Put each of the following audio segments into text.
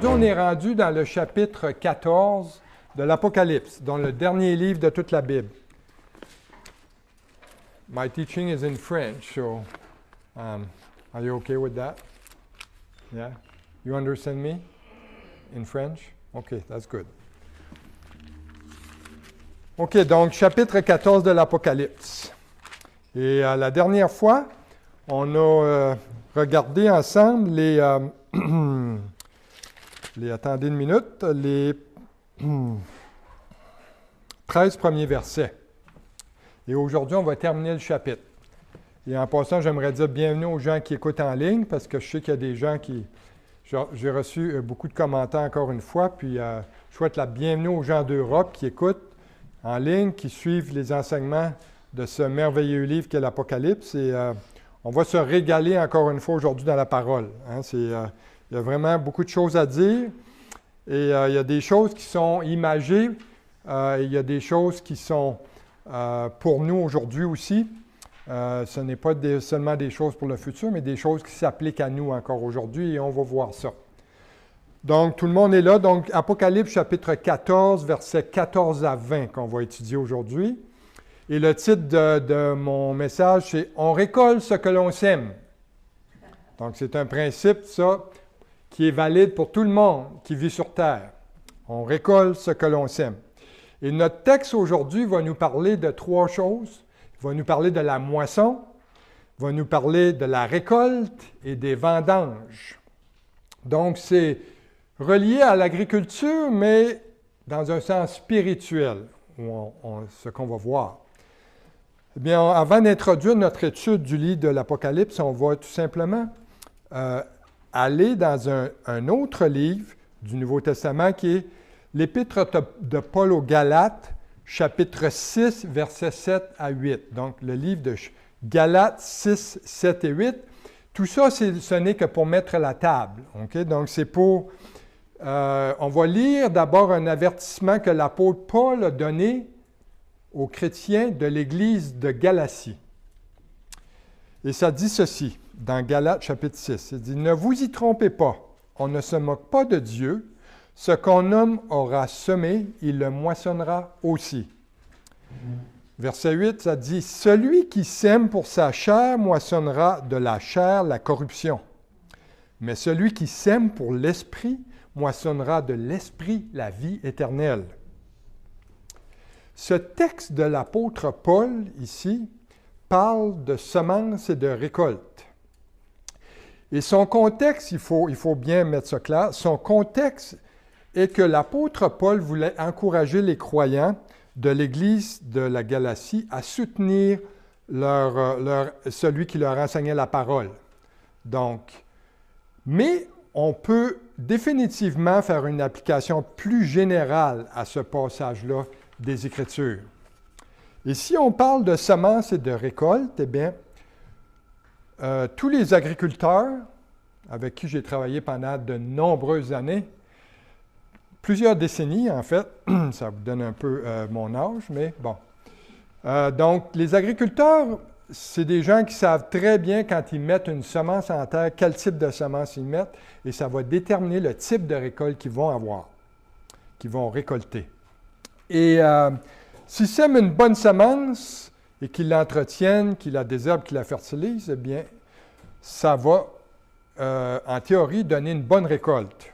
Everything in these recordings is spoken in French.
aujourd'hui, on est rendu dans le chapitre 14 de l'Apocalypse, dans le dernier livre de toute la Bible. My teaching is in French, so are you okay with that? Yeah? You understand me in French? Okay, that's good. OK, donc chapitre 14 de l'Apocalypse. Et la dernière fois, on a regardé ensemble attendez une minute, les 13 premiers versets. Et aujourd'hui, on va terminer le chapitre. Et en passant, j'aimerais dire bienvenue aux gens qui écoutent en ligne, parce que je sais qu'il y a des gens qui... J'ai reçu beaucoup de commentaires encore une fois, puis je souhaite la bienvenue aux gens d'Europe qui écoutent en ligne, qui suivent les enseignements de ce merveilleux livre qu'est l'Apocalypse. Et on va se régaler encore une fois aujourd'hui dans la parole. Hein. Il y a vraiment beaucoup de choses à dire. Et il y a des choses qui sont imagées. Il y a des choses qui sont pour nous aujourd'hui aussi. Ce n'est pas seulement des choses pour le futur, mais des choses qui s'appliquent à nous encore aujourd'hui, et on va voir ça. Donc, tout le monde est là. Donc, Apocalypse chapitre 14, versets 14 à 20 qu'on va étudier aujourd'hui. Et le titre de mon message, c'est « On récolte ce que l'on sème ». Donc, c'est un principe, ça, qui est valide pour tout le monde qui vit sur Terre. On récolte ce que l'on sème. Et notre texte aujourd'hui va nous parler de trois choses. Il va nous parler de la moisson, il va nous parler de la récolte et des vendanges. Donc, c'est relié à l'agriculture, mais dans un sens spirituel, ce qu'on va voir. Eh bien, avant d'introduire notre étude du livre de l'Apocalypse, on va tout simplement aller dans un autre livre du Nouveau Testament qui est l'Épître de Paul aux Galates, chapitre 6, versets 7 à 8. Donc, le livre de Galates 6, 7 et 8. Tout ça, ce n'est que pour mettre la table. Okay? Donc, c'est pour... on va lire d'abord un avertissement que l'apôtre Paul a donné aux chrétiens de l'Église de Galatie. Et ça dit ceci, dans Galates chapitre 6. Il dit « Ne vous y trompez pas, on ne se moque pas de Dieu. Ce qu'un homme aura semé, il le moissonnera aussi. » Verset 8, ça dit « Celui qui sème pour sa chair moissonnera de la chair la corruption. Mais celui qui sème pour l'esprit moissonnera de l'esprit la vie éternelle. » Ce texte de l'apôtre Paul, ici, parle de semences et de récolte. Et son contexte, il faut bien mettre ça clair, son contexte est que l'apôtre Paul voulait encourager les croyants de l'Église de la Galatie à soutenir celui qui leur enseignait la parole. Donc, mais on peut définitivement faire une application plus générale à ce passage-là des Écritures. Et si on parle de semences et de récolte, eh bien, tous les agriculteurs avec qui j'ai travaillé pendant de nombreuses années, plusieurs décennies en fait, ça vous donne un peu mon âge, mais bon. Donc, les agriculteurs, c'est des gens qui savent très bien quand ils mettent une semence en terre, quel type de semence ils mettent, et ça va déterminer le type de récolte qu'ils vont avoir, qu'ils vont récolter. Et s'ils sèment une bonne semence et qu'ils l'entretiennent, qu'ils la désherbent, qu'ils la fertilisent, eh bien, ça va, en théorie, donner une bonne récolte.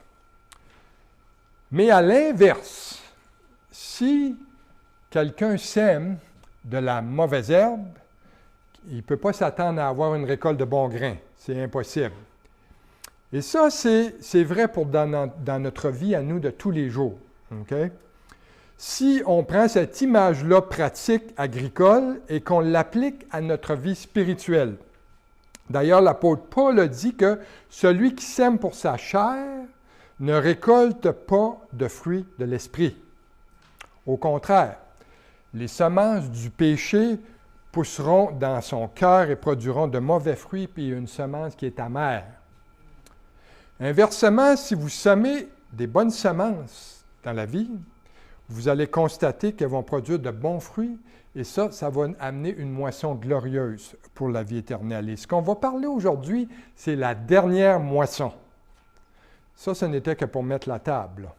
Mais à l'inverse, si quelqu'un sème de la mauvaise herbe, il ne peut pas s'attendre à avoir une récolte de bon grain. C'est impossible. Et ça, c'est vrai pour dans notre vie à nous de tous les jours. Okay? Si on prend cette image-là pratique agricole et qu'on l'applique à notre vie spirituelle. D'ailleurs, l'apôtre Paul a dit que celui qui sème pour sa chair ne récolte pas de fruits de l'esprit. Au contraire, les semences du péché pousseront dans son cœur et produiront de mauvais fruits, puis une semence qui est amère. Inversement, si vous semez des bonnes semences dans la vie, vous allez constater qu'elles vont produire de bons fruits, et ça va amener une moisson glorieuse pour la vie éternelle. Et ce qu'on va parler aujourd'hui, c'est la dernière moisson. Ça, ce n'était que pour mettre la table.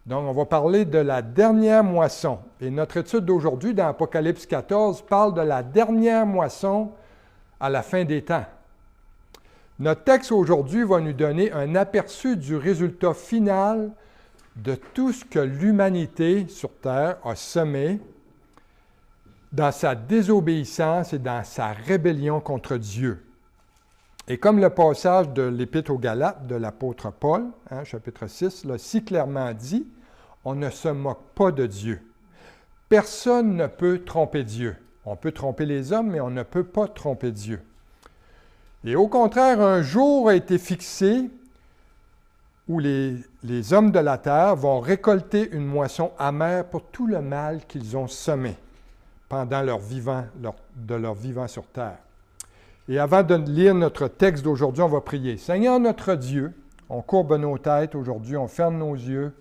Donc, on va parler de la dernière moisson. Et notre étude d'aujourd'hui, dans Apocalypse 14, parle de la dernière moisson à la fin des temps. Notre texte aujourd'hui va nous donner un aperçu du résultat final de tout ce que l'humanité sur Terre a semé dans sa désobéissance et dans sa rébellion contre Dieu. Et comme le passage de l'Épître aux Galates de l'apôtre Paul, chapitre 6, l'a si clairement dit, on ne se moque pas de Dieu. Personne ne peut tromper Dieu. On peut tromper les hommes, mais on ne peut pas tromper Dieu. Et au contraire, un jour a été fixé où les hommes de la terre vont récolter une moisson amère pour tout le mal qu'ils ont semé pendant leur vivant sur terre. Et avant de lire notre texte d'aujourd'hui, on va prier. Seigneur notre Dieu, on courbe nos têtes aujourd'hui, on ferme nos yeux.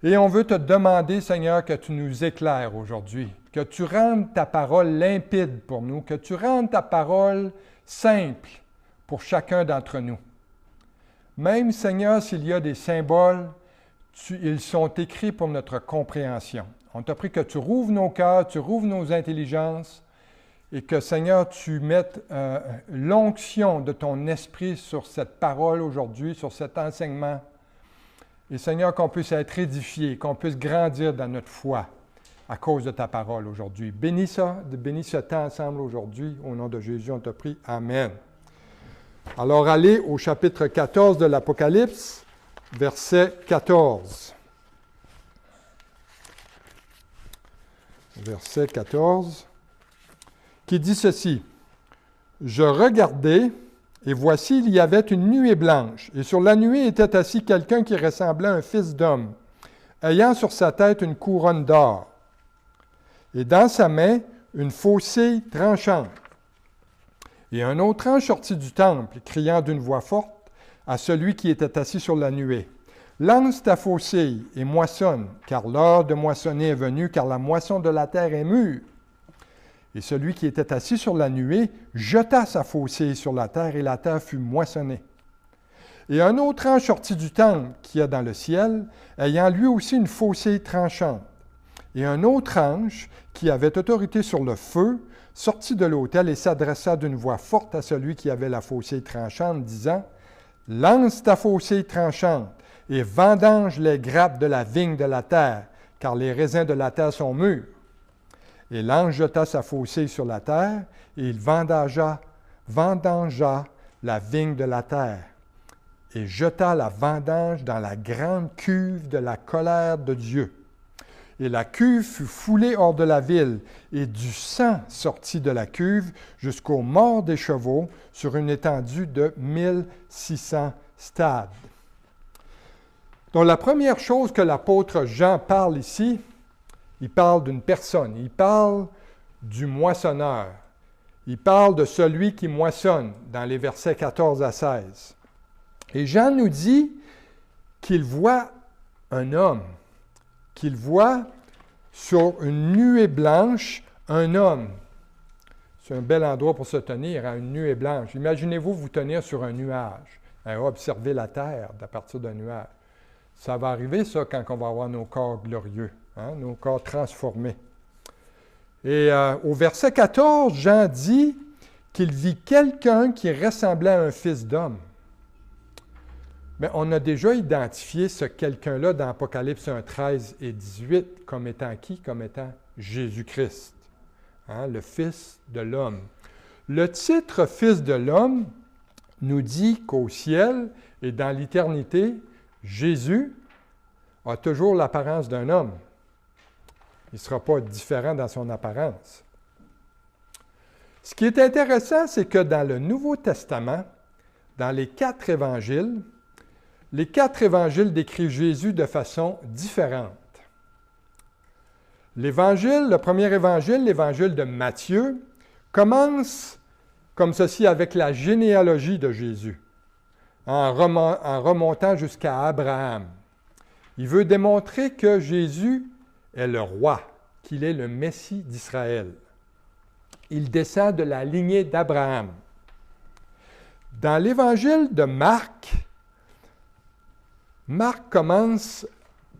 Et on veut te demander, Seigneur, que tu nous éclaires aujourd'hui, que tu rendes ta parole limpide pour nous, que tu rendes ta parole simple pour chacun d'entre nous. Même, Seigneur, s'il y a des symboles, ils sont écrits pour notre compréhension. On t'a pris que tu rouvres nos cœurs, tu rouvres nos intelligences, et que, Seigneur, tu mettes l'onction de ton esprit sur cette parole aujourd'hui, sur cet enseignement. Et, Seigneur, qu'on puisse être édifié, qu'on puisse grandir dans notre foi à cause de ta parole aujourd'hui. Bénis ça, bénis ce temps ensemble aujourd'hui. Au nom de Jésus, on te prie. Amen. Alors, allez au chapitre 14 de l'Apocalypse, verset 14. Verset 14. Qui dit ceci, « Je regardai, et voici, il y avait une nuée blanche, et sur la nuée était assis quelqu'un qui ressemblait à un fils d'homme, ayant sur sa tête une couronne d'or, et dans sa main une faucille tranchante. Et un autre ange sortit du temple, criant d'une voix forte à celui qui était assis sur la nuée, « Lance ta faucille et moissonne, car l'heure de moissonner est venue, car la moisson de la terre est mûre. » Et celui qui était assis sur la nuée jeta sa faucille sur la terre, et la terre fut moissonnée. Et un autre ange sortit du temple qui est dans le ciel, ayant lui aussi une faucille tranchante. Et un autre ange, qui avait autorité sur le feu, sortit de l'autel et s'adressa d'une voix forte à celui qui avait la faucille tranchante, disant, « Lance ta faucille tranchante, et vendange les grappes de la vigne de la terre, car les raisins de la terre sont mûrs. » Et l'ange jeta sa faucille sur la terre, et il vendangea la vigne de la terre, et jeta la vendange dans la grande cuve de la colère de Dieu. Et la cuve fut foulée hors de la ville, et du sang sortit de la cuve jusqu'aux morts des chevaux sur une étendue de 1600 stades. Donc la première chose que l'apôtre Jean parle ici, il parle d'une personne, il parle du moissonneur, il parle de celui qui moissonne dans les versets 14 à 16. Et Jean nous dit qu'il voit un homme, qu'il voit sur une nuée blanche un homme. C'est un bel endroit pour se tenir, à une nuée blanche. Imaginez-vous vous tenir sur un nuage, observer la terre à partir d'un nuage. Ça va arriver, ça, quand on va avoir nos corps glorieux. Nos corps transformés. Et au verset 14, Jean dit qu'il vit quelqu'un qui ressemblait à un fils d'homme. Mais on a déjà identifié ce quelqu'un-là dans Apocalypse 1, 13 et 18 comme étant qui? Comme étant Jésus-Christ, le Fils de l'homme. Le titre « Fils de l'homme » nous dit qu'au ciel et dans l'éternité, Jésus a toujours l'apparence d'un homme. Il ne sera pas différent dans son apparence. Ce qui est intéressant, c'est que dans le Nouveau Testament, dans les 4 évangiles décrivent Jésus de façon différente. Le premier évangile, l'évangile de Matthieu, commence comme ceci avec la généalogie de Jésus, en remontant jusqu'à Abraham. Il veut démontrer que Jésus est le roi, qu'il est le Messie d'Israël. Il descend de la lignée d'Abraham. Dans l'évangile de Marc, Marc commence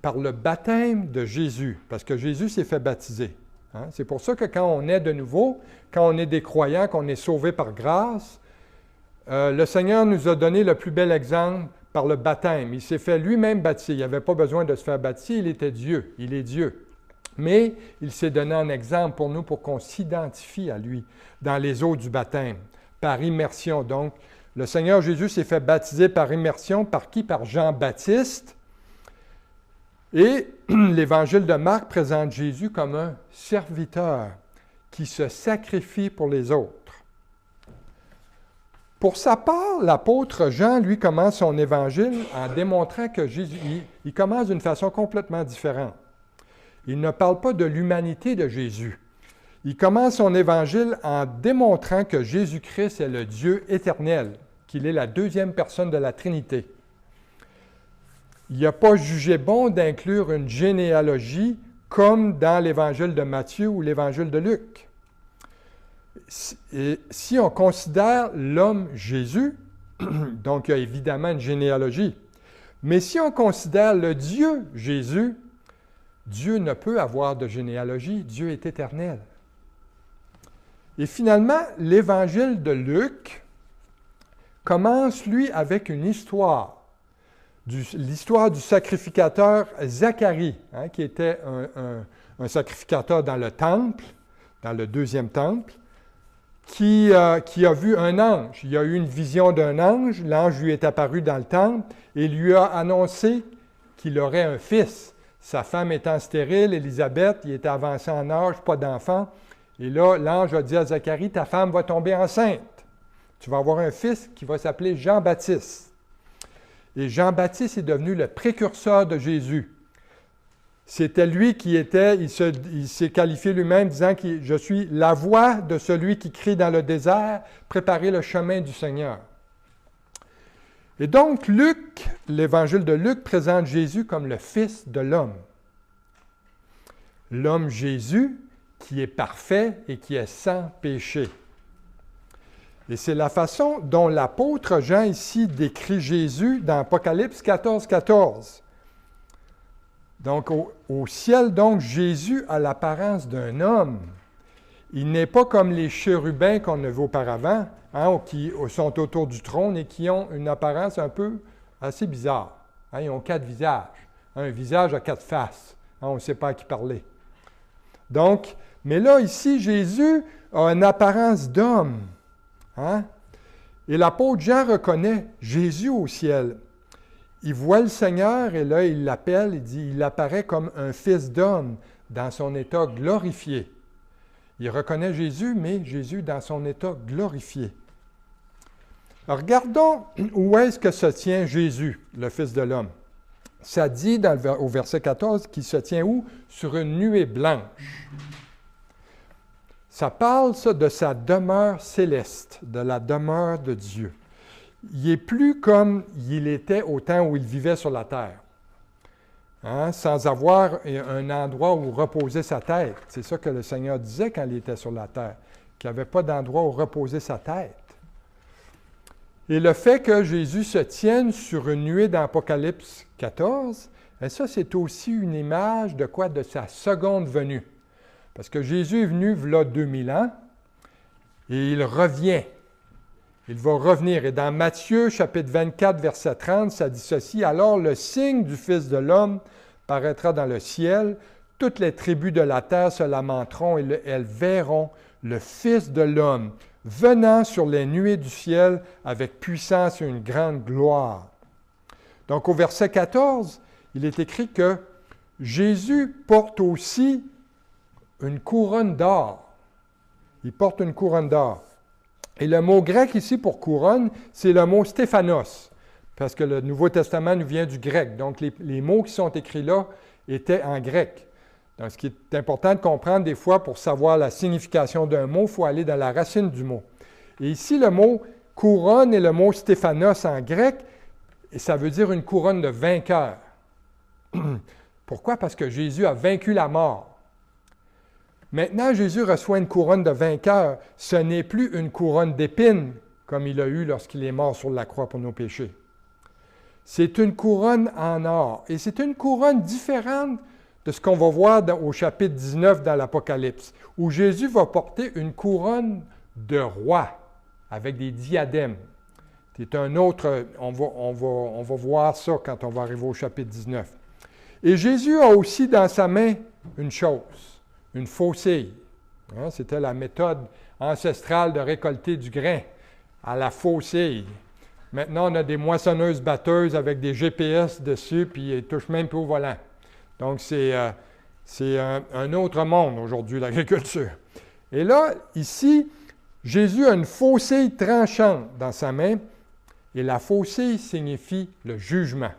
par le baptême de Jésus, parce que Jésus s'est fait baptiser. Hein? C'est pour ça que quand on est de nouveau, quand on est des croyants, qu'on est sauvés par grâce, le Seigneur nous a donné le plus bel exemple par le baptême. Il s'est fait lui-même baptiser. Il n'avait pas besoin de se faire baptiser, il était Dieu, il est Dieu. Mais il s'est donné un exemple pour nous, pour qu'on s'identifie à lui dans les eaux du baptême, par immersion. Donc, le Seigneur Jésus s'est fait baptiser par immersion. Par qui? Par Jean-Baptiste. Et l'Évangile de Marc présente Jésus comme un serviteur qui se sacrifie pour les autres. Pour sa part, l'apôtre Jean, lui, commence son Évangile en démontrant que Jésus, il commence d'une façon complètement différente. Il ne parle pas de l'humanité de Jésus. Il commence son Évangile en démontrant que Jésus-Christ est le Dieu éternel, qu'il est la deuxième personne de la Trinité. Il n'a pas jugé bon d'inclure une généalogie comme dans l'Évangile de Matthieu ou l'Évangile de Luc. Et si on considère l'homme Jésus, donc il y a évidemment une généalogie, mais si on considère le Dieu Jésus, Dieu ne peut avoir de généalogie, Dieu est éternel. Et finalement, l'Évangile de Luc commence, lui, avec une histoire, l'histoire du sacrificateur Zacharie, hein, qui était un sacrificateur dans le temple, dans le deuxième temple, qui a vu un ange. Il a eu une vision d'un ange, l'ange lui est apparu dans le temple et lui a annoncé qu'il aurait un fils. Sa femme étant stérile, Élisabeth, il était avancé en âge, pas d'enfant. Et là, l'ange a dit à Zacharie, ta femme va tomber enceinte. Tu vas avoir un fils qui va s'appeler Jean-Baptiste. Et Jean-Baptiste est devenu le précurseur de Jésus. C'était lui qui était, il s'est qualifié lui-même disant que je suis la voix de celui qui crie dans le désert, préparez le chemin du Seigneur. Et donc, Luc, l'Évangile de Luc présente Jésus comme le Fils de l'homme. L'homme Jésus qui est parfait et qui est sans péché. Et c'est la façon dont l'apôtre Jean ici décrit Jésus dans Apocalypse 14, 14. Donc, au ciel, donc, Jésus a l'apparence d'un homme. Il n'est pas comme les chérubins qu'on a vus auparavant, hein, qui sont autour du trône et qui ont une apparence un peu assez bizarre. Hein, ils ont 4 visages. Un visage a 4 faces. Hein, on ne sait pas à qui parler. Donc, mais là, ici, Jésus a une apparence d'homme. Hein? Et l'apôtre Jean reconnaît Jésus au ciel. Il voit le Seigneur et là, il l'appelle, il dit, il apparaît comme un fils d'homme dans son état glorifié. Il reconnaît Jésus, mais Jésus dans son état glorifié. Alors, regardons où est-ce que se tient Jésus, le Fils de l'homme. Ça dit au verset 14 qu'il se tient où? Sur une nuée blanche. Ça parle ça, de sa demeure céleste, de la demeure de Dieu. Il n'est plus comme il était au temps où il vivait sur la terre, hein, sans avoir un endroit où reposer sa tête. C'est ça que le Seigneur disait quand il était sur la terre, qu'il n'y avait pas d'endroit où reposer sa tête. Et le fait que Jésus se tienne sur une nuée dans Apocalypse 14, et ça, c'est aussi une image de quoi? De sa seconde venue. Parce que Jésus est venu, voilà 2000 ans, et il revient. Il va revenir. Et dans Matthieu, chapitre 24, verset 30, ça dit ceci, « Alors le signe du Fils de l'homme paraîtra dans le ciel, toutes les tribus de la terre se lamenteront et elles verront le Fils de l'homme venant sur les nuées du ciel avec puissance et une grande gloire. » Donc au verset 14, il est écrit que Jésus porte aussi une couronne d'or. Il porte une couronne d'or. Et le mot grec ici pour couronne, c'est le mot stéphanos, parce que le Nouveau Testament nous vient du grec. Donc les mots qui sont écrits là étaient en grec. Donc ce qui est important de comprendre des fois pour savoir la signification d'un mot, il faut aller dans la racine du mot. Et ici, le mot couronne est le mot stéphanos en grec, et ça veut dire une couronne de vainqueur. Pourquoi? Parce que Jésus a vaincu la mort. Maintenant, Jésus reçoit une couronne de vainqueur. Ce n'est plus une couronne d'épines, comme il a eu lorsqu'il est mort sur la croix pour nos péchés. C'est une couronne en or. Et c'est une couronne différente de ce qu'on va voir au chapitre 19 dans l'Apocalypse, où Jésus va porter une couronne de roi avec des diadèmes. C'est un autre, on va voir ça quand on va arriver au chapitre 19. Et Jésus a aussi dans sa main une chose, une faucille. Hein, c'était la méthode ancestrale de récolter du grain à la faucille. Maintenant, on a des moissonneuses-batteuses avec des GPS dessus, puis ils ne touchent même plus au volant. Donc, c'est un autre monde aujourd'hui, l'agriculture. Et là, ici, Jésus a une faucille tranchante dans sa main, et la faucille signifie le jugement.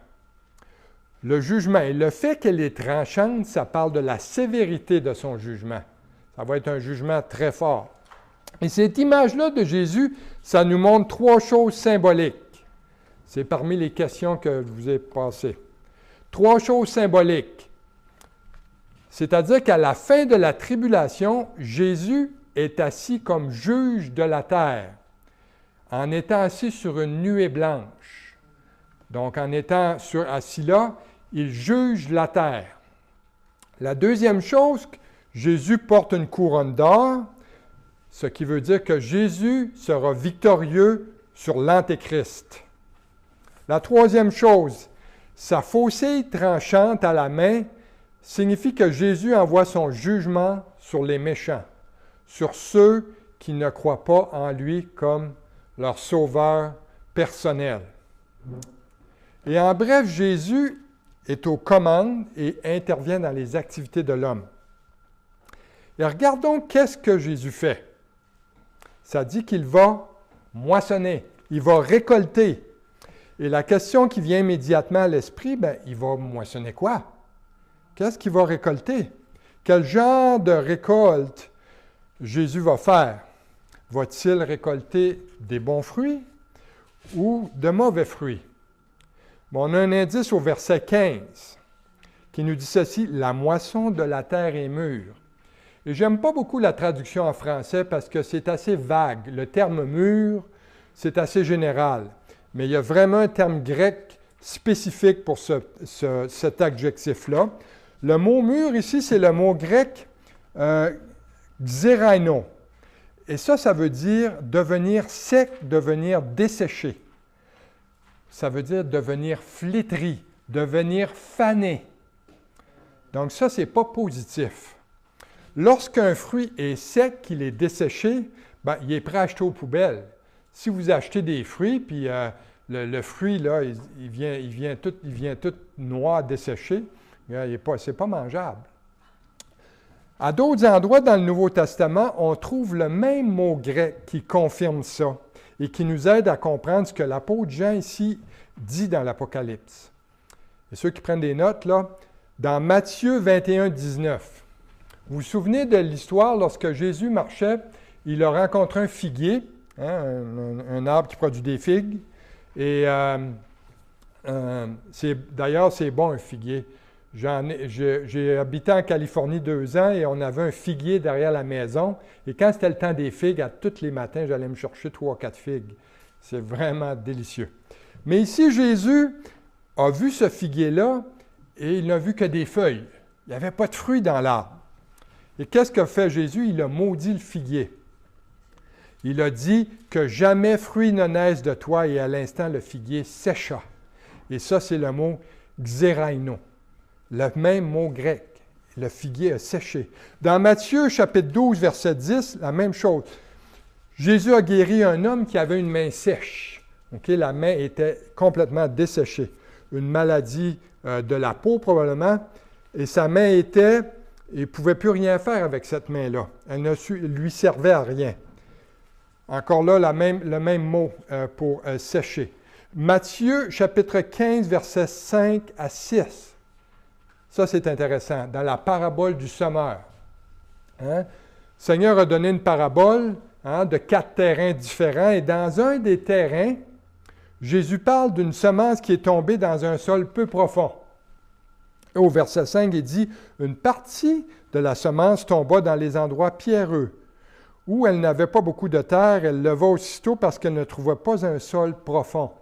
Le jugement. Et le fait qu'elle est tranchante, ça parle de la sévérité de son jugement. Ça va être un jugement très fort. Et cette image-là de Jésus, ça nous montre trois choses symboliques. C'est parmi les questions que je vous ai passées. Trois choses symboliques. C'est-à-dire qu'à la fin de la tribulation, Jésus est assis comme juge de la terre, en étant assis sur une nuée blanche. Donc, en étant assis là, il juge la terre. La deuxième chose, Jésus porte une couronne d'or, ce qui veut dire que Jésus sera victorieux sur l'Antéchrist. La troisième chose, sa faucille tranchante à la main signifie que Jésus envoie son jugement sur les méchants, sur ceux qui ne croient pas en lui comme leur sauveur personnel. Et en bref, Jésus est aux commandes et intervient dans les activités de l'homme. Et regardons qu'est-ce que Jésus fait. Ça dit qu'il va moissonner, il va récolter. Et la question qui vient immédiatement à l'esprit, il va moissonner quoi? Qu'est-ce qu'il va récolter? Quel genre de récolte Jésus va faire? Va-t-il récolter des bons fruits ou de mauvais fruits? Bon, on a un indice au verset 15 qui nous dit ceci, « La moisson de la terre est mûre ». Et j'aime pas beaucoup la traduction en français parce que c'est assez vague. Le terme « mûr », c'est assez général. Mais il y a vraiment un terme grec spécifique pour cet adjectif-là. Le mot « mûr » ici, c'est le mot grec xéraino. Et ça veut dire devenir sec, devenir desséché. Ça veut dire devenir flétri, devenir fané. Donc ça, ce n'est pas positif. Lorsqu'un fruit est sec, qu'il est desséché, il est prêt à acheter aux poubelles. Si vous achetez des fruits, puis le fruit, là, il vient tout noir, desséché, c'est pas mangeable. À d'autres endroits dans le Nouveau Testament, on trouve le même mot grec qui confirme ça et qui nous aide à comprendre ce que l'apôtre Jean ici dit dans l'Apocalypse. Et ceux qui prennent des notes, là, dans Matthieu 21, 19, vous vous souvenez de l'histoire lorsque Jésus marchait, il a rencontré un figuier, un arbre qui produit des figues, et d'ailleurs, c'est bon un figuier. J'ai habité en Californie 2 ans et on avait un figuier derrière la maison. Et quand c'était le temps des figues, à tous les matins, j'allais me chercher 3 ou 4 figues. C'est vraiment délicieux. Mais ici, Jésus a vu ce figuier-là et il n'a vu que des feuilles. Il n'y avait pas de fruits dans l'arbre. Et qu'est-ce qu'a fait Jésus? Il a maudit le figuier. Il a dit que jamais fruit ne naisse de toi et à l'instant, le figuier sécha. Et ça, c'est le mot xéraino. Le même mot grec. Le figuier a séché. Dans Matthieu, chapitre 12, verset 10, la même chose. Jésus a guéri un homme qui avait une main sèche. Okay? La main était complètement desséchée. Une maladie de la peau, probablement. Et sa main était... Il ne pouvait plus rien faire avec cette main-là. Elle ne lui servait à rien. Encore là, le même mot pour sécher. Matthieu, chapitre 15, versets 5 à 6. Ça, c'est intéressant. Dans la parabole du semeur. Le Seigneur a donné une parabole de 4 terrains différents. Et dans un des terrains, Jésus parle d'une semence qui est tombée dans un sol peu profond. Et au verset 5, il dit « Une partie de la semence tomba dans les endroits pierreux, où elle n'avait pas beaucoup de terre. Elle leva aussitôt parce qu'elle ne trouvait pas un sol profond.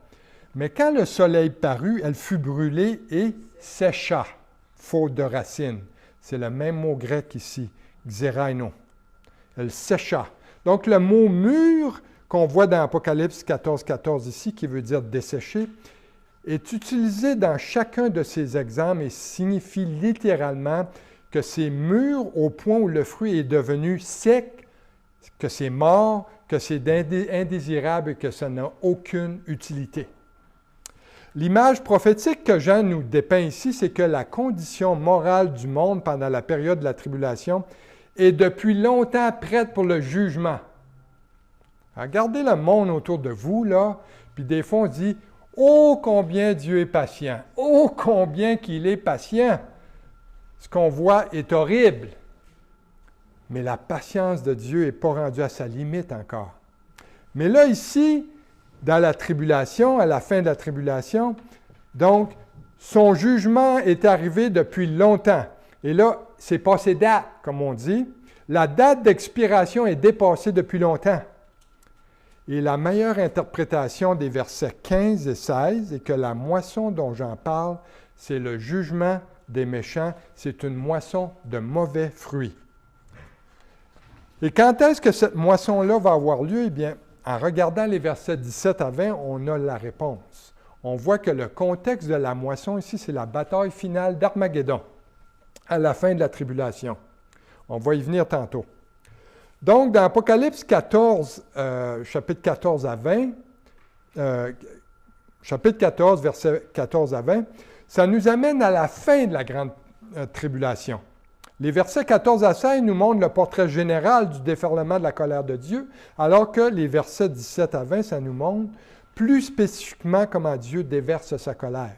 Mais quand le soleil parut, elle fut brûlée et sécha, faute de racines. C'est le même mot grec ici, xéraino. Elle sécha. Donc le mot mûr qu'on voit dans Apocalypse 14, 14 ici, qui veut dire dessécher, est utilisé dans chacun de ces exemples et signifie littéralement que c'est mûr au point où le fruit est devenu sec, que c'est mort, que c'est indésirable et que ça n'a aucune utilité. L'image prophétique que Jean nous dépeint ici, c'est que la condition morale du monde pendant la période de la tribulation est depuis longtemps prête pour le jugement. Regardez le monde autour de vous, là, puis des fois on se dit « Oh, combien Dieu est patient! Oh, combien qu'il est patient! » Ce qu'on voit est horrible. Mais la patience de Dieu n'est pas rendue à sa limite encore. Mais là, ici, dans la tribulation, à la fin de la tribulation, donc, son jugement est arrivé depuis longtemps. Et là, c'est passé date, comme on dit. La date d'expiration est dépassée depuis longtemps. Et la meilleure interprétation des versets 15 et 16 est que la moisson dont j'en parle, c'est le jugement des méchants, c'est une moisson de mauvais fruits. Et quand est-ce que cette moisson-là va avoir lieu? Eh bien, en regardant les versets 17 à 20, on a la réponse. On voit que le contexte de la moisson ici, c'est la bataille finale d'Armageddon, à la fin de la tribulation. On va y venir tantôt. Donc, dans Apocalypse 14, chapitre 14 à 20, chapitre 14, versets 14 à 20, ça nous amène à la fin de la grande tribulation. Les versets 14 à 16 nous montrent le portrait général du déferlement de la colère de Dieu, alors que les versets 17 à 20, ça nous montre plus spécifiquement comment Dieu déverse sa colère.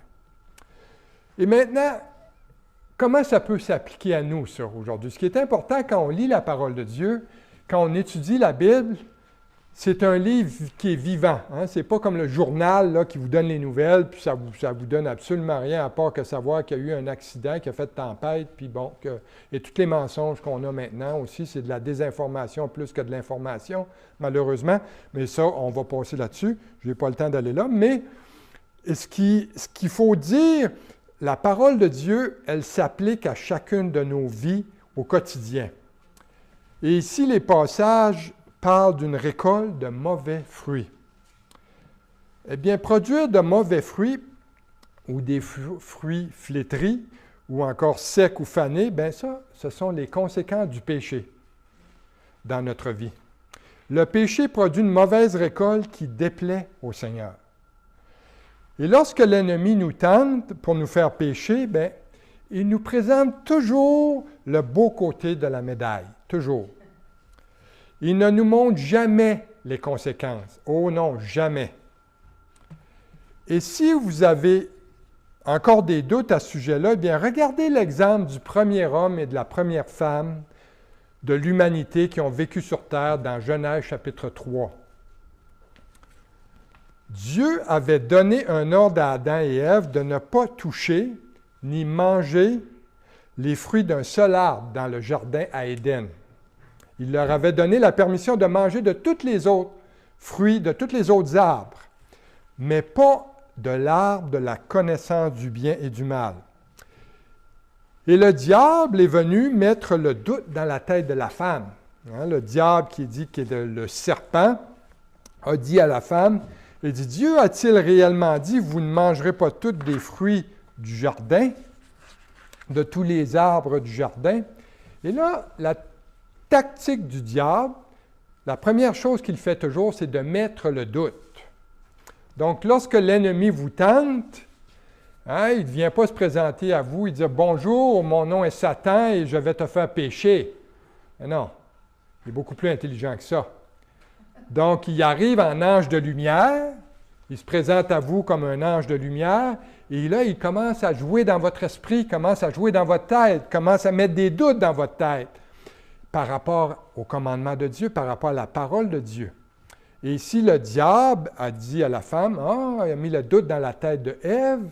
Et maintenant, comment ça peut s'appliquer à nous, ça, aujourd'hui? Ce qui est important quand on lit la parole de Dieu, quand on étudie la Bible, c'est un livre qui est vivant. Hein? Ce n'est pas comme le journal là, qui vous donne les nouvelles, puis ça vous donne absolument rien à part que savoir qu'il y a eu un accident, qu'il y a fait tempête, puis bon, et tous les mensonges qu'on a maintenant aussi, c'est de la désinformation plus que de l'information, malheureusement. Mais ça, on va passer là-dessus. Je n'ai pas le temps d'aller là. Mais ce qu'il faut dire, la parole de Dieu, elle s'applique à chacune de nos vies au quotidien. Et ici, les passages parle d'une récolte de mauvais fruits. Eh bien, produire de mauvais fruits ou des fruits flétris ou encore secs ou fanés, bien ça, ce sont les conséquences du péché dans notre vie. Le péché produit une mauvaise récolte qui déplaît au Seigneur. Et lorsque l'ennemi nous tente pour nous faire pécher, bien, il nous présente toujours le beau côté de la médaille, toujours. Il ne nous montre jamais les conséquences. Oh non, jamais. Et si vous avez encore des doutes à ce sujet-là, eh bien, regardez l'exemple du premier homme et de la première femme de l'humanité qui ont vécu sur terre dans Genèse chapitre 3. Dieu avait donné un ordre à Adam et Ève de ne pas toucher ni manger les fruits d'un seul arbre dans le jardin à Éden. Il leur avait donné la permission de manger de tous les autres fruits, de tous les autres arbres, mais pas de l'arbre de la connaissance du bien et du mal. Et le diable est venu mettre le doute dans la tête de la femme. Hein, le diable qui est le serpent a dit à la femme, il dit, Dieu a-t-il réellement dit, vous ne mangerez pas tous des fruits du jardin, de tous les arbres du jardin? Et là, la tactique du diable, la première chose qu'il fait toujours, c'est de mettre le doute. Donc, lorsque l'ennemi vous tente, hein, il ne vient pas se présenter à vous et dire « Bonjour, mon nom est Satan et je vais te faire pécher. » Mais non, il est beaucoup plus intelligent que ça. Donc, il arrive en ange de lumière, il se présente à vous comme un ange de lumière, et là, il commence à jouer dans votre esprit, commence à jouer dans votre tête, commence à mettre des doutes dans votre tête par rapport au commandement de Dieu, par rapport à la parole de Dieu. Et ici, le diable a dit à la femme, il a mis le doute dans la tête de Ève,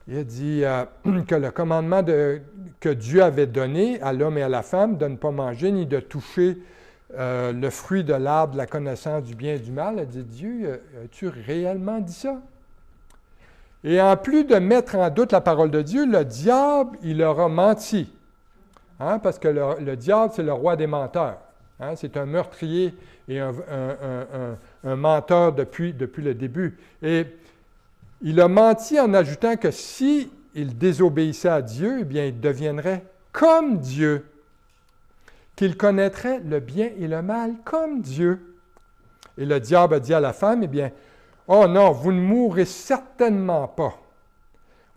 il a dit que le commandement que Dieu avait donné à l'homme et à la femme de ne pas manger ni de toucher le fruit de l'arbre de la connaissance du bien et du mal, elle a dit, Dieu, as-tu réellement dit ça? Et en plus de mettre en doute la parole de Dieu, le diable, il leur a menti. Hein, parce que le diable, c'est le roi des menteurs. Hein, c'est un meurtrier et un menteur depuis le début. Et il a menti en ajoutant que si il désobéissait à Dieu, eh bien, il deviendrait comme Dieu, qu'il connaîtrait le bien et le mal comme Dieu. Et le diable a dit à la femme, eh bien, oh non, vous ne mourrez certainement pas.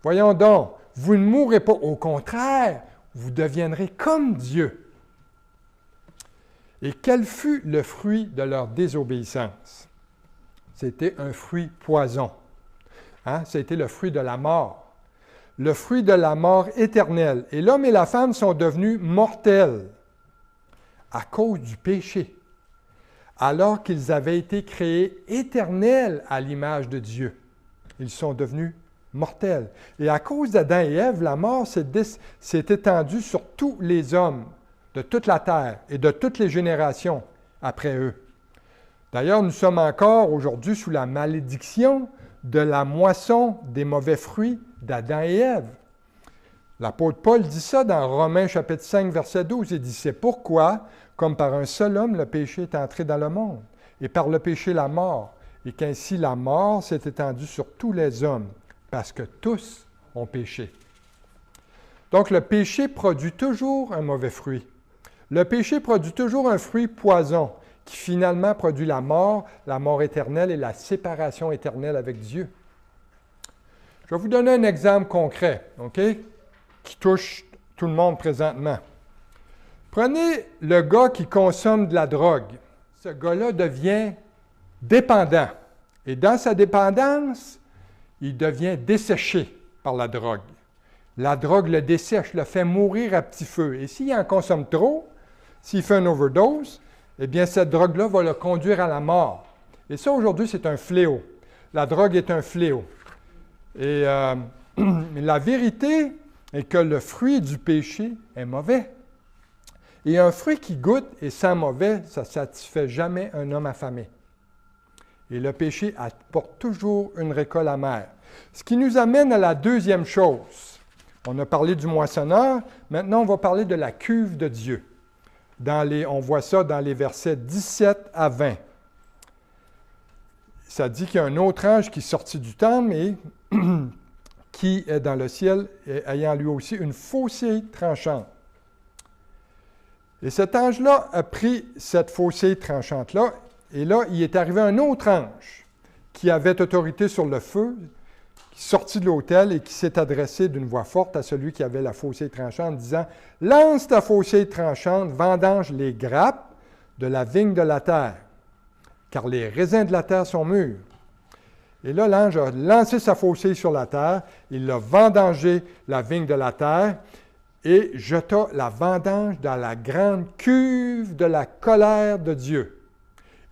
Voyons donc, vous ne mourrez pas. Au contraire, vous deviendrez comme Dieu. Et quel fut le fruit de leur désobéissance? C'était un fruit poison. Hein? C'était le fruit de la mort. Le fruit de la mort éternelle. Et l'homme et la femme sont devenus mortels à cause du péché, alors qu'ils avaient été créés éternels à l'image de Dieu. Ils sont devenus mortels. Et à cause d'Adam et Ève, la mort s'est étendue sur tous les hommes de toute la terre et de toutes les générations après eux. D'ailleurs, nous sommes encore aujourd'hui sous la malédiction de la moisson des mauvais fruits d'Adam et Ève. L'apôtre Paul dit ça dans Romains chapitre 5, verset 12. Il dit, c'est pourquoi, comme par un seul homme, le péché est entré dans le monde, et par le péché la mort, et qu'ainsi la mort s'est étendue sur tous les hommes, parce que tous ont péché. Donc le péché produit toujours un mauvais fruit. Le péché produit toujours un fruit poison, qui finalement produit la mort éternelle et la séparation éternelle avec Dieu. Je vais vous donner un exemple concret, OK, qui touche tout le monde présentement. Prenez le gars qui consomme de la drogue. Ce gars-là devient dépendant. Et dans sa dépendance, il devient desséché par la drogue. La drogue le dessèche, le fait mourir à petit feu. Et s'il en consomme trop, s'il fait une overdose, eh bien, cette drogue-là va le conduire à la mort. Et ça, aujourd'hui, c'est un fléau. La drogue est un fléau. Et la vérité est que le fruit du péché est mauvais. Et un fruit qui goûte et sent mauvais, ça ne satisfait jamais un homme affamé. Et le péché apporte toujours une récolte amère. Ce qui nous amène à la deuxième chose. On a parlé du moissonneur, maintenant on va parler de la cuve de Dieu. On voit ça dans les versets 17 à 20. Ça dit qu'il y a un autre ange qui est sorti du temple et qui est dans le ciel, ayant lui aussi une faucille tranchante. Et cet ange-là a pris cette faucille tranchante-là, et là, il est arrivé un autre ange qui avait autorité sur le feu, qui est sorti de l'autel et qui s'est adressé d'une voix forte à celui qui avait la faucille tranchante, disant « Lance ta faucille tranchante, vendange les grappes de la vigne de la terre, car les raisins de la terre sont mûrs. » Et là, l'ange a lancé sa faucille sur la terre, il a vendangé la vigne de la terre et jeta la vendange dans la grande cuve de la colère de Dieu.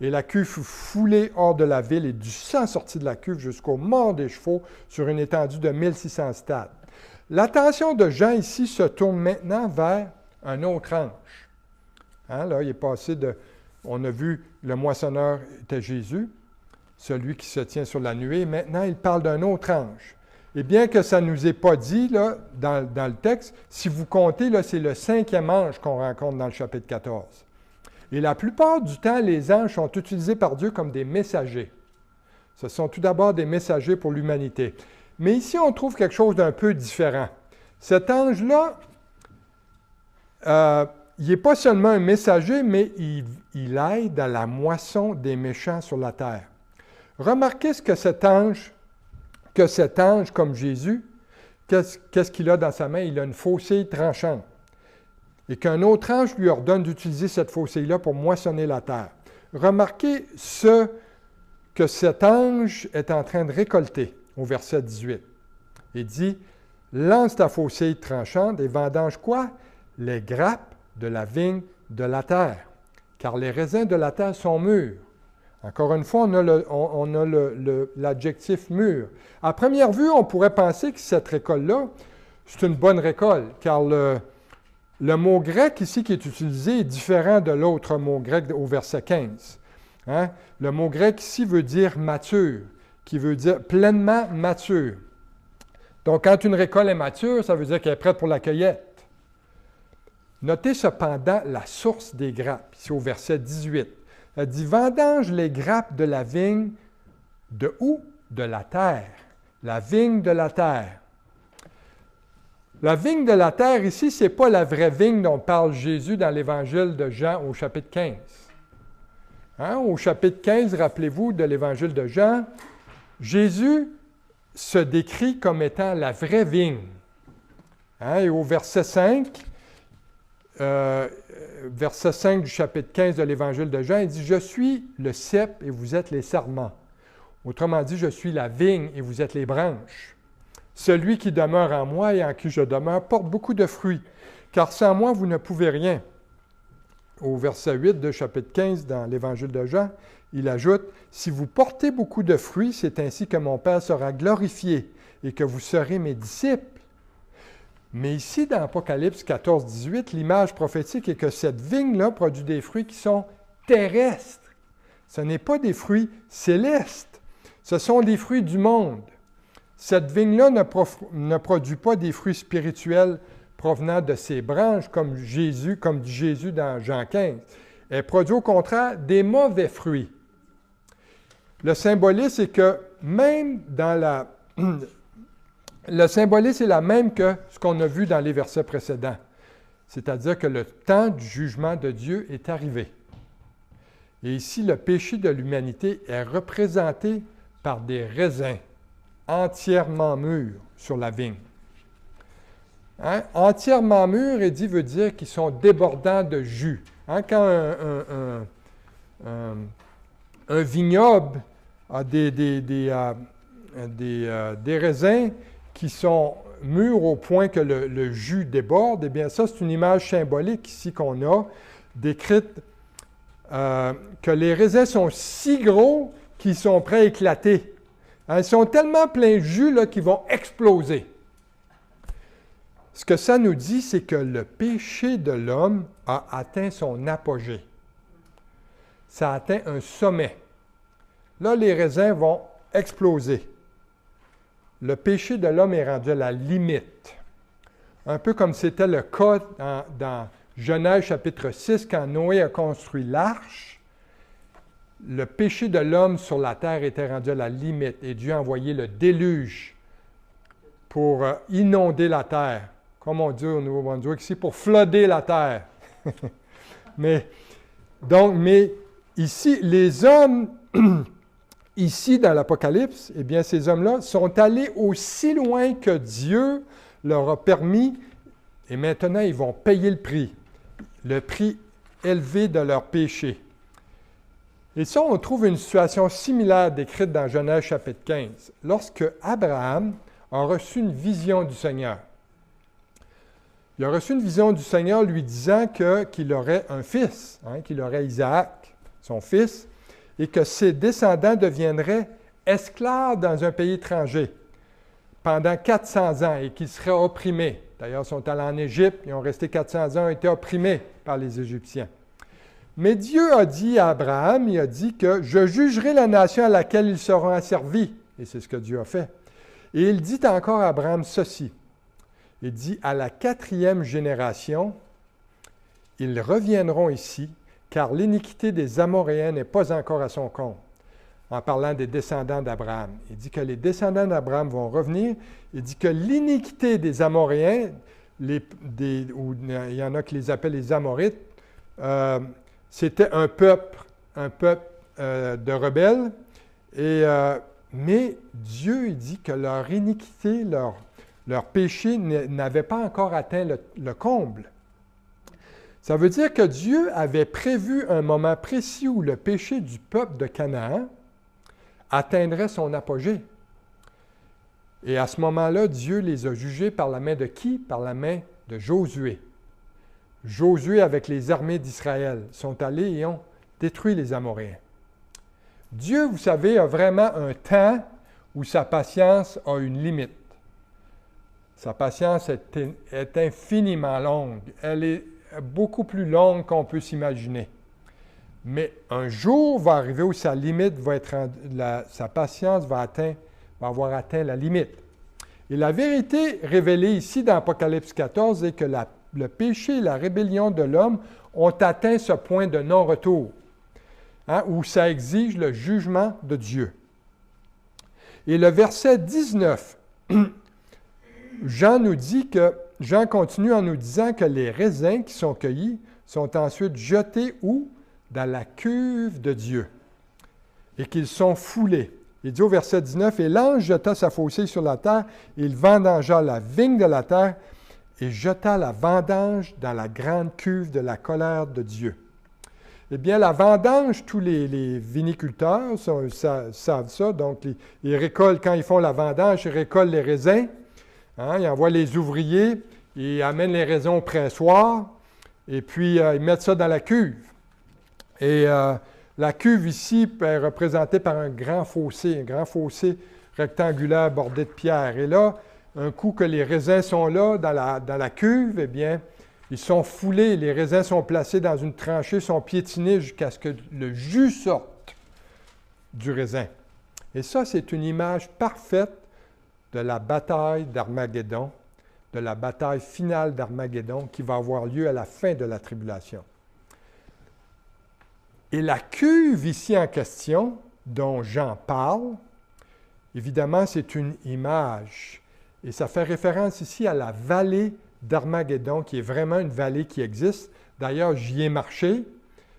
Et la cuve fut foulée hors de la ville et du sang sortit de la cuve jusqu'au mort des chevaux sur une étendue de 1600 stades. L'attention de Jean ici se tourne maintenant vers un autre ange. Hein, là, il est passé on a vu le moissonneur était Jésus, celui qui se tient sur la nuée. Maintenant, il parle d'un autre ange. Et bien que ça ne nous est pas dit là, dans le texte, si vous comptez, là, c'est le 5e ange qu'on rencontre dans le chapitre 14. Et la plupart du temps, les anges sont utilisés par Dieu comme des messagers. Ce sont tout d'abord des messagers pour l'humanité. Mais ici, on trouve quelque chose d'un peu différent. Cet ange-là, il n'est pas seulement un messager, mais il aide à la moisson des méchants sur la terre. Remarquez ce que cet ange, comme Jésus, qu'est-ce qu'il a dans sa main? Il a une faucille tranchante. Et qu'un autre ange lui ordonne d'utiliser cette faucille-là pour moissonner la terre. Remarquez ce que cet ange est en train de récolter au verset 18. Il dit, « Lance ta faucille tranchante et vendange quoi? Les grappes de la vigne de la terre, car les raisins de la terre sont mûrs. » Encore une fois, on a l'adjectif mûr. À première vue, on pourrait penser que cette récolte-là, c'est une bonne récolte, car le mot grec ici qui est utilisé est différent de l'autre mot grec au verset 15. Hein? Le mot grec ici veut dire mature, qui veut dire pleinement mature. Donc, quand une récolte est mature, ça veut dire qu'elle est prête pour la cueillette. Notez cependant la source des grappes, ici au verset 18. Elle dit, « Vendange les grappes de la vigne de où? De la terre. » La vigne de la terre. La vigne de la terre ici, ce n'est pas la vraie vigne dont parle Jésus dans l'Évangile de Jean au chapitre 15. Hein? Au chapitre 15, rappelez-vous de l'Évangile de Jean, Jésus se décrit comme étant la vraie vigne. Hein? Et au verset 5 du chapitre 15 de l'Évangile de Jean, il dit « Je suis le cep et vous êtes les sarments. » Autrement dit, « Je suis la vigne et vous êtes les branches. Celui qui demeure en moi et en qui je demeure porte beaucoup de fruits, car sans moi, vous ne pouvez rien. » Au verset 8 de chapitre 15 dans l'Évangile de Jean, il ajoute « Si vous portez beaucoup de fruits, c'est ainsi que mon Père sera glorifié et que vous serez mes disciples. » Mais ici, dans Apocalypse 14, 18, l'image prophétique est que cette vigne-là produit des fruits qui sont terrestres. Ce n'est pas des fruits célestes. Ce sont des fruits du monde. Cette vigne-là ne produit pas des fruits spirituels provenant de ses branches, comme dit Jésus dans Jean 15. Elle produit au contraire des mauvais fruits. Le symbolisme est que même dans la... Le symbolisme est la même que ce qu'on a vu dans les versets précédents. C'est-à-dire que le temps du jugement de Dieu est arrivé. Et ici, le péché de l'humanité est représenté par des raisins entièrement mûrs sur la vigne. Hein? Entièrement mûrs, il dit, veut dire qu'ils sont débordants de jus. Hein? Quand un vignoble a des raisins qui sont mûrs au point que le jus déborde, eh bien ça, c'est une image symbolique ici qu'on a, décrite que les raisins sont si gros qu'ils sont prêts à éclater. Hein, ils sont tellement pleins de jus là, qu'ils vont exploser. Ce que ça nous dit, c'est que le péché de l'homme a atteint son apogée. Ça a atteint un sommet. Là, les raisins vont exploser. Le péché de l'homme est rendu à la limite. Un peu comme c'était le cas dans Genèse chapitre 6, quand Noé a construit l'arche. Le péché de l'homme sur la terre était rendu à la limite et Dieu a envoyé le déluge pour inonder la terre. Comme on dit au Nouveau-Brunswick ici, pour flooder la terre. mais ici, les hommes... Ici, dans l'Apocalypse, eh bien, ces hommes-là sont allés aussi loin que Dieu leur a permis, et maintenant, ils vont payer le prix élevé de leur péché. Et ça, on trouve une situation similaire décrite dans Genèse chapitre 15, lorsque Abraham a reçu une vision du Seigneur. Il a reçu une vision du Seigneur lui disant qu'il aurait un fils, qu'il aurait Isaac, son fils, et que ses descendants deviendraient esclaves dans un pays étranger pendant 400 ans et qu'ils seraient opprimés. D'ailleurs, ils sont allés en Égypte, ils ont resté 400 ans, ont été opprimés par les Égyptiens. Mais Dieu a dit à Abraham, il a dit que « Je jugerai la nation à laquelle ils seront asservis. » Et c'est ce que Dieu a fait. Et il dit encore à Abraham ceci. Il dit « À la 4e génération, ils reviendront ici, car l'iniquité des Amoréens n'est pas encore à son compte. » En parlant des descendants d'Abraham. Il dit que les descendants d'Abraham vont revenir. Il dit que l'iniquité des Amoréens, il y en a qui les appellent les Amorites, c'était un peuple de rebelles. Mais Dieu il dit que leur iniquité, leur péché n'avait pas encore atteint le comble. Ça veut dire que Dieu avait prévu un moment précis où le péché du peuple de Canaan atteindrait son apogée. Et à ce moment-là, Dieu les a jugés par la main de qui? Par la main de Josué. Josué, avec les armées d'Israël, sont allés et ont détruit les Amoréens. Dieu, vous savez, a vraiment un temps où sa patience a une limite. Sa patience est infiniment longue. Elle est beaucoup plus longue qu'on peut s'imaginer. Mais un jour va arriver où sa limite va être sa patience va avoir atteint la limite. Et la vérité révélée ici dans Apocalypse 14 est que le péché et la rébellion de l'homme ont atteint ce point de non-retour, où ça exige le jugement de Dieu. Et le verset 19, Jean continue en nous disant que les raisins qui sont cueillis sont ensuite jetés où? Dans la cuve de Dieu, et qu'ils sont foulés. Il dit au verset 19, « Et l'ange jeta sa faucille sur la terre, et il vendangea la vigne de la terre, et jeta la vendange dans la grande cuve de la colère de Dieu. » Eh bien, la vendange, tous les viniculteurs savent ça. Donc, ils récoltent, quand ils font la vendange, ils récoltent les raisins. Ils envoient les ouvriers, ils amènent les raisins au pressoir, et puis ils mettent ça dans la cuve. Et la cuve ici est représentée par un grand fossé rectangulaire bordé de pierre. Et là, un coup que les raisins sont là, dans la cuve, eh bien, ils sont foulés, les raisins sont placés dans une tranchée, sont piétinés jusqu'à ce que le jus sorte du raisin. Et ça, c'est une image parfaite de la bataille d'Armageddon, de la bataille finale d'Armageddon qui va avoir lieu à la fin de la tribulation. Et la cuve ici en question, dont Jean parle, évidemment, c'est une image. Et ça fait référence ici à la vallée d'Armageddon, qui est vraiment une vallée qui existe. D'ailleurs, j'y ai marché.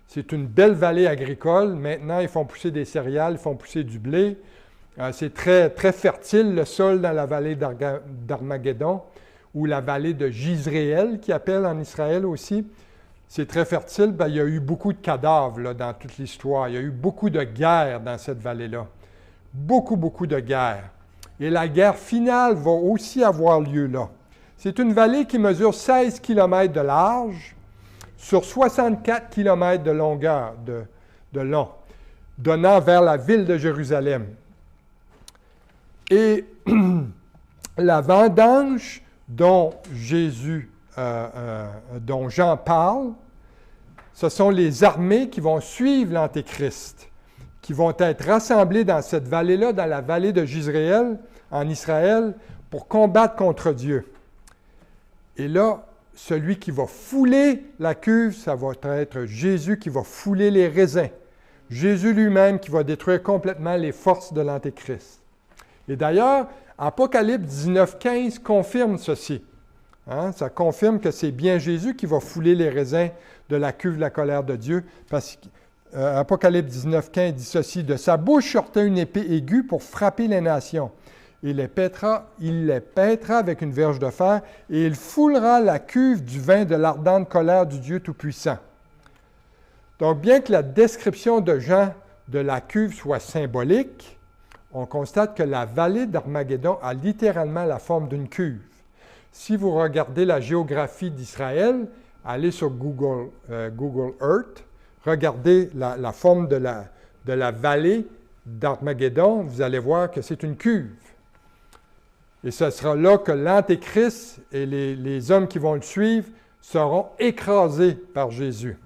C'est une belle vallée agricole. Maintenant, ils font pousser des céréales, ils font pousser du blé. C'est très, très fertile, le sol dans la vallée d'Armageddon, ou la vallée de Jizréel, qui appelle en Israël aussi. C'est très fertile. Bien, il y a eu beaucoup de cadavres là, dans toute l'histoire. Il y a eu beaucoup de guerres dans cette vallée-là. Beaucoup, beaucoup de guerres. Et la guerre finale va aussi avoir lieu là. C'est une vallée qui mesure 16 km de large sur 64 km de longueur, de long, donnant vers la ville de Jérusalem. Et la vendange dont dont Jean parle, ce sont les armées qui vont suivre l'Antéchrist, qui vont être rassemblées dans cette vallée-là, dans la vallée de Jizréel, en Israël, pour combattre contre Dieu. Et là, celui qui va fouler la cuve, ça va être Jésus qui va fouler les raisins. Jésus lui-même qui va détruire complètement les forces de l'Antéchrist. Et d'ailleurs, Apocalypse 19:15 confirme ceci. Ça confirme que c'est bien Jésus qui va fouler les raisins de la cuve de la colère de Dieu. Parce qu'Apocalypse 19:15 dit ceci, « De sa bouche sortait une épée aiguë pour frapper les nations. Il les pètera avec une verge de fer, et il foulera la cuve du vin de l'ardente colère du Dieu Tout-Puissant. » Donc, bien que la description de Jean de la cuve soit symbolique, on constate que la vallée d'Armageddon a littéralement la forme d'une cuve. Si vous regardez la géographie d'Israël, allez sur Google Earth, regardez la forme de la vallée d'Armageddon, vous allez voir que c'est une cuve. Et ce sera là que l'Antéchrist et les hommes qui vont le suivre seront écrasés par Jésus.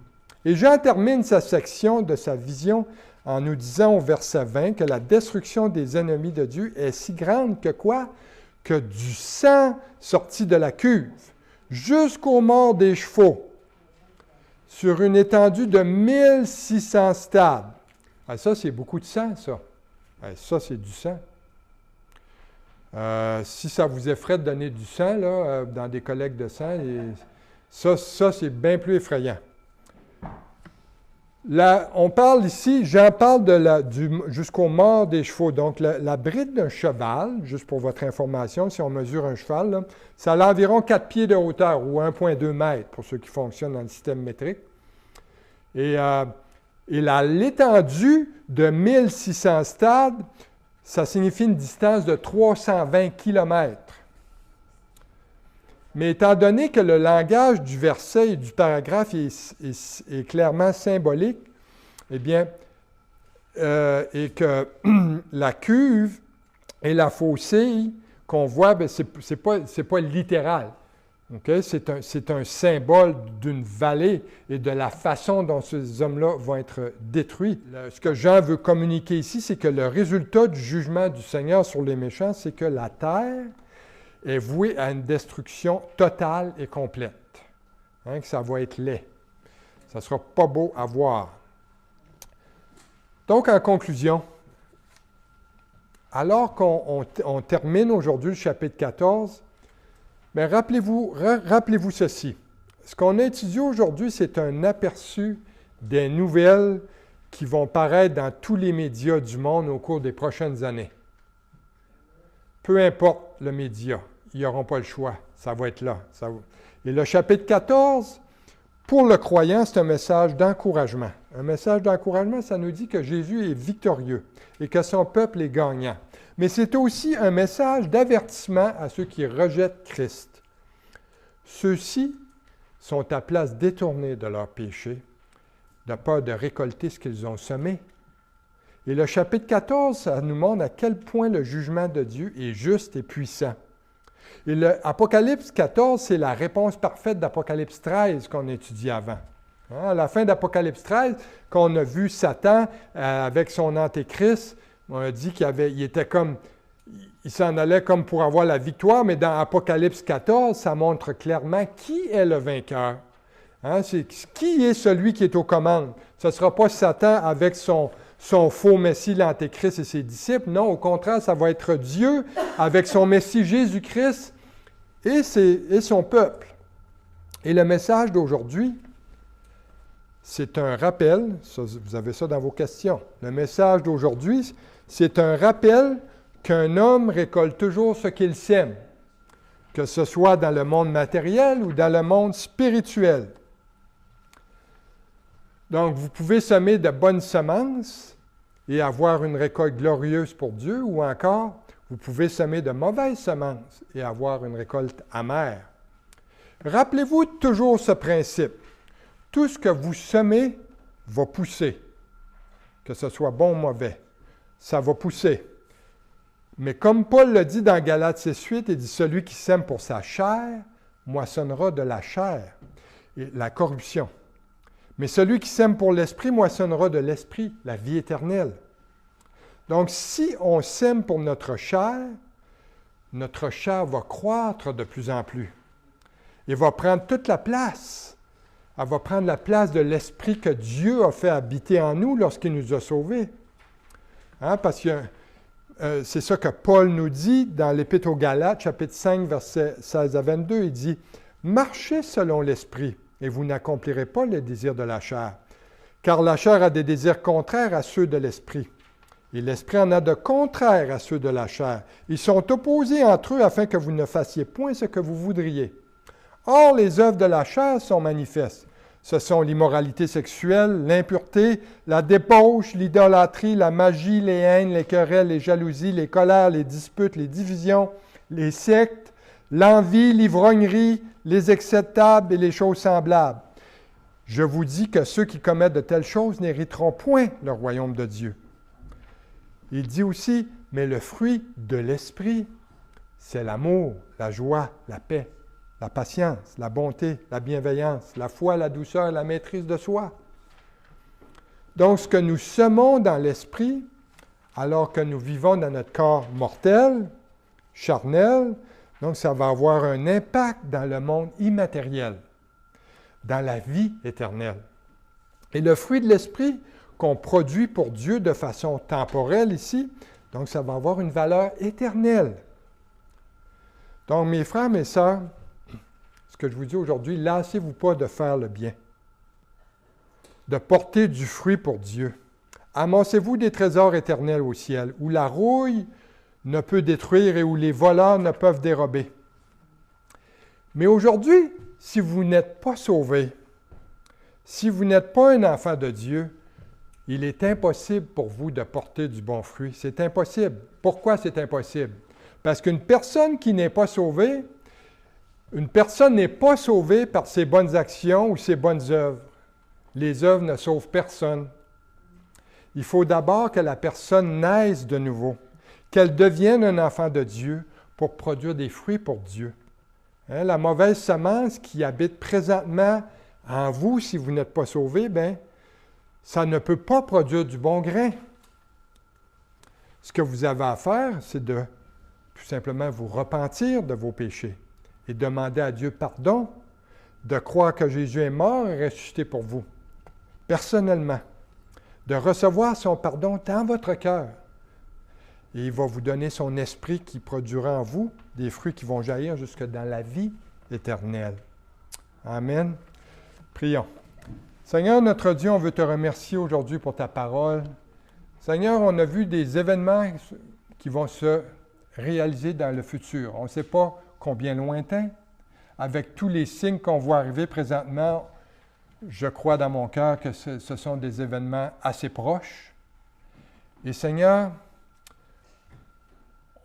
Et Jean termine sa section de sa vision en nous disant au verset 20 que la destruction des ennemis de Dieu est si grande que quoi? Que du sang sorti de la cuve jusqu'aux morts des chevaux sur une étendue de 1600 stades. Ah, ça, c'est beaucoup de sang, ça. Ah, ça, c'est du sang. Si ça vous effraie de donner du sang là, dans des collectes de sang, ça c'est bien plus effrayant. Là, on parle ici, Jean parle jusqu'aux morts des chevaux. Donc, la bride d'un cheval, juste pour votre information, si on mesure un cheval, là, ça a environ 4 pieds de hauteur ou 1,2 mètres pour ceux qui fonctionnent dans le système métrique. Et l'étendue de 1600 stades, ça signifie une distance de 320 km. Mais étant donné que le langage du verset et du paragraphe est clairement symbolique, eh bien, et que la cuve et la faucille qu'on voit, bien, c'est pas littéral. Okay? C'est un symbole d'une vallée et de la façon dont ces hommes-là vont être détruits. Ce que Jean veut communiquer ici, c'est que le résultat du jugement du Seigneur sur les méchants, c'est que la terre est voué à une destruction totale et complète. Que ça va être laid. Ça ne sera pas beau à voir. Donc, en conclusion, alors qu'on termine aujourd'hui le chapitre 14, bien, rappelez-vous ceci. Ce qu'on a étudié aujourd'hui, c'est un aperçu des nouvelles qui vont paraître dans tous les médias du monde au cours des prochaines années. Peu importe le média, ils n'auront pas le choix. Ça va être là. Et le chapitre 14, pour le croyant, c'est un message d'encouragement. Un message d'encouragement, ça nous dit que Jésus est victorieux et que son peuple est gagnant. Mais c'est aussi un message d'avertissement à ceux qui rejettent Christ. Ceux-ci sont à place détournée de leurs péchés, de peur de récolter ce qu'ils ont semé. Et le chapitre 14, ça nous montre à quel point le jugement de Dieu est juste et puissant. Et l'Apocalypse 14, c'est la réponse parfaite d'Apocalypse 13 qu'on a étudié avant. À la fin d'Apocalypse 13, quand on a vu Satan avec son antéchrist, on a dit il s'en allait comme pour avoir la victoire, mais dans Apocalypse 14, ça montre clairement qui est le vainqueur. Qui est celui qui est aux commandes? Ce ne sera pas Satan avec son faux Messie, l'Antéchrist et ses disciples. Non, au contraire, ça va être Dieu avec son Messie Jésus-Christ et son peuple. Et le message d'aujourd'hui, c'est un rappel, vous avez ça dans vos questions. Le message d'aujourd'hui, c'est un rappel qu'un homme récolte toujours ce qu'il sème, que ce soit dans le monde matériel ou dans le monde spirituel. Donc, vous pouvez semer de bonnes semences et avoir une récolte glorieuse pour Dieu, ou encore, vous pouvez semer de mauvaises semences et avoir une récolte amère. Rappelez-vous toujours ce principe. Tout ce que vous semez va pousser, que ce soit bon ou mauvais. Ça va pousser. Mais comme Paul le dit dans Galates 6:8, il dit « Celui qui sème pour sa chair moissonnera de la chair, et la corruption. Mais celui qui sème pour l'esprit moissonnera de l'esprit, la vie éternelle. » Donc, si on sème pour notre chair va croître de plus en plus. Et va prendre toute la place. Elle va prendre la place de l'esprit que Dieu a fait habiter en nous lorsqu'il nous a sauvés. Parce que c'est ça que Paul nous dit dans l'Épître aux Galates, chapitre 5, versets 16 à 22. Il dit « Marchez selon l'esprit, et vous n'accomplirez pas les désirs de la chair. Car la chair a des désirs contraires à ceux de l'esprit. Et l'esprit en a de contraires à ceux de la chair. Ils sont opposés entre eux afin que vous ne fassiez point ce que vous voudriez. Or, les œuvres de la chair sont manifestes. Ce sont l'immoralité sexuelle, l'impureté, la débauche, l'idolâtrie, la magie, les haines, les querelles, les jalousies, les colères, les disputes, les divisions, les sectes, l'envie, l'ivrognerie, les excès de table et les choses semblables. Je vous dis que ceux qui commettent de telles choses n'hériteront point le royaume de Dieu. Il dit aussi, mais le fruit de l'esprit, c'est l'amour, la joie, la paix, la patience, la bonté, la bienveillance, la foi, la douceur, la maîtrise de soi. Donc, ce que nous semons dans l'esprit, alors que nous vivons dans notre corps mortel, charnel, donc ça va avoir un impact dans le monde immatériel, dans la vie éternelle. Et le fruit de l'esprit qu'on produit pour Dieu de façon temporelle ici, donc ça va avoir une valeur éternelle. Donc, mes frères, mes sœurs, ce que je vous dis aujourd'hui, lassez-vous pas de faire le bien, de porter du fruit pour Dieu. Amassez-vous des trésors éternels au ciel, où la rouille ne peut détruire et où les voleurs ne peuvent dérober. Mais aujourd'hui, si vous n'êtes pas sauvé, si vous n'êtes pas un enfant de Dieu, il est impossible pour vous de porter du bon fruit. C'est impossible. Pourquoi c'est impossible? Parce qu'une personne qui n'est pas sauvée, une personne n'est pas sauvée par ses bonnes actions ou ses bonnes œuvres. Les œuvres ne sauvent personne. Il faut d'abord que la personne naisse de nouveau, qu'elle devienne un enfant de Dieu pour produire des fruits pour Dieu. La mauvaise semence qui habite présentement en vous, si vous n'êtes pas sauvé, ça ne peut pas produire du bon grain. Ce que vous avez à faire, c'est de tout simplement vous repentir de vos péchés et demander à Dieu pardon, de croire que Jésus est mort et ressuscité pour vous, personnellement, de recevoir son pardon dans votre cœur. Et il va vous donner son esprit qui produira en vous des fruits qui vont jaillir jusque dans la vie éternelle. Amen. Prions. Seigneur, notre Dieu, on veut te remercier aujourd'hui pour ta parole. Seigneur, on a vu des événements qui vont se réaliser dans le futur. On ne sait pas combien lointain. Avec tous les signes qu'on voit arriver présentement, je crois dans mon cœur que ce sont des événements assez proches. Et Seigneur,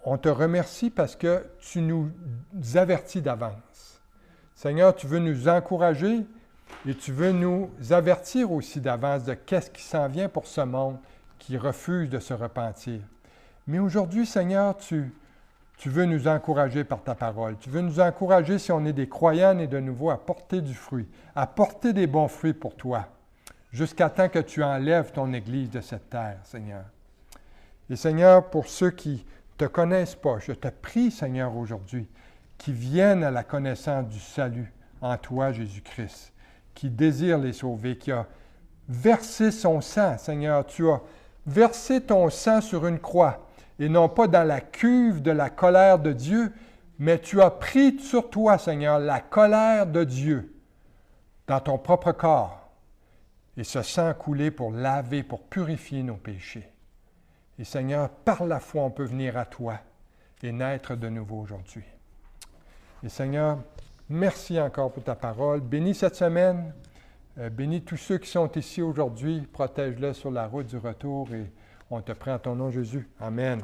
on te remercie parce que tu nous avertis d'avance. Seigneur, tu veux nous encourager et tu veux nous avertir aussi d'avance de qu'est-ce qui s'en vient pour ce monde qui refuse de se repentir. Mais aujourd'hui, Seigneur, tu veux nous encourager par ta parole. Tu veux nous encourager, si on est des croyants et de nouveau, à porter du fruit, à porter des bons fruits pour toi, jusqu'à temps que tu enlèves ton Église de cette terre, Seigneur. Et Seigneur, pour ceux qui ne te connaissent pas, je te prie, Seigneur, aujourd'hui, qu'ils viennent à la connaissance du salut en toi, Jésus-Christ, qui désire les sauver, qui a versé son sang, Seigneur. Tu as versé ton sang sur une croix, et non pas dans la cuve de la colère de Dieu, mais tu as pris sur toi, Seigneur, la colère de Dieu dans ton propre corps, et ce sang coulé pour laver, pour purifier nos péchés. Et Seigneur, par la foi, on peut venir à toi et naître de nouveau aujourd'hui. Et Seigneur, merci encore pour ta parole. Bénis cette semaine. Bénis tous ceux qui sont ici aujourd'hui. Protège-les sur la route du retour et on te prie en ton nom, Jésus. Amen.